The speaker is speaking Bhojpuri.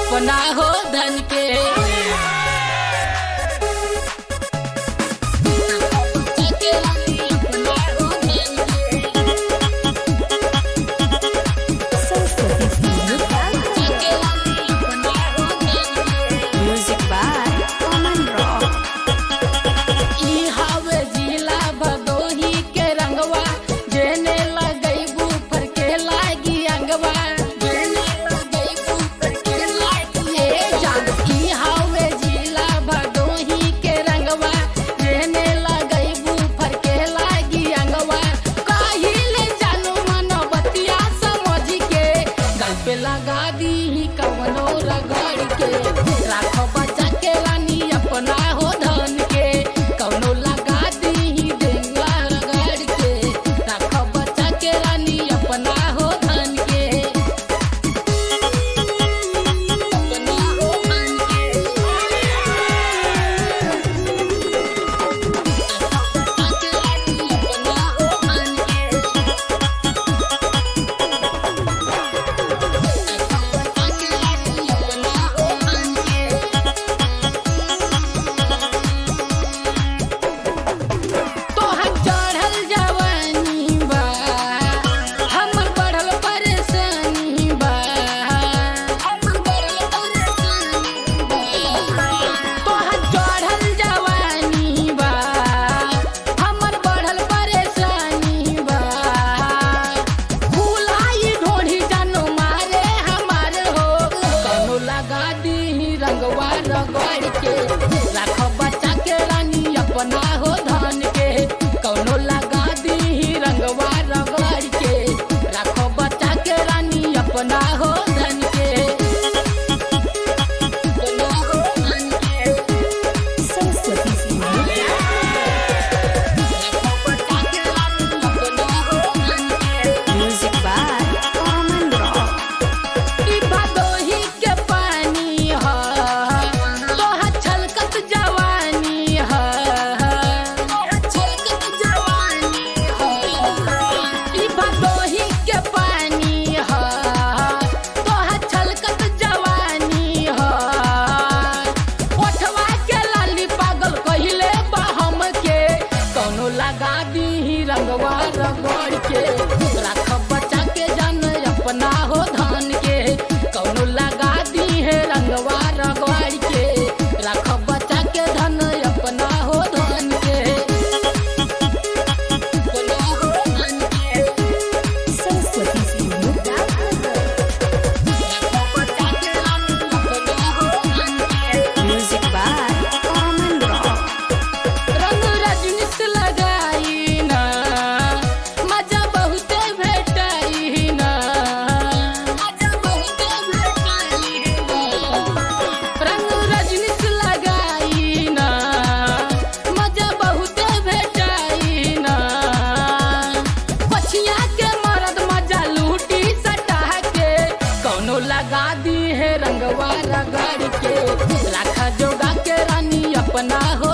अपना हो धन के लगा दी कवनो रगड़ के राखो बचा के रानी अपना हो धन के कवनो लगा दी देंगा रगड़ के राखो बचा के रानी अपना हो धन के अपना हो धन के अपना हो धन के रंगवा रगड़ के राखो बचा के रानी अपना हो धन के कौनो लगा दी रंगवा रगड़ के राखो बचा के रानी अपना हो धन के अपना हो धन के सरस्वती राखो बचा के रानी अपना हो धन के म्यूजिक बाय कॉमन रॉक ई भादोही के पानी लगा दी रंगवा रगड़ के राख बचा के जान अपना हो धन के कौनो लगा दी है रंगवा रगड़ के राख बचा के धन अपना हो धन के अपना हो धन के सरस्वती राख बचा के धन अपना हो धन के म्यूजिक बाय कॉमन रॉक रंग रजनीश लगाई ना मजा बहुते भेटाई ना मजा बहुते भेटाई रंग रजनीश लगाई ना मजा बहुते भेटाई ना पछिया के मरद मजा लूटी सटा के कौनो लगा दी है रंगवा रगड़ के राखा जोगा के रानी अपना हो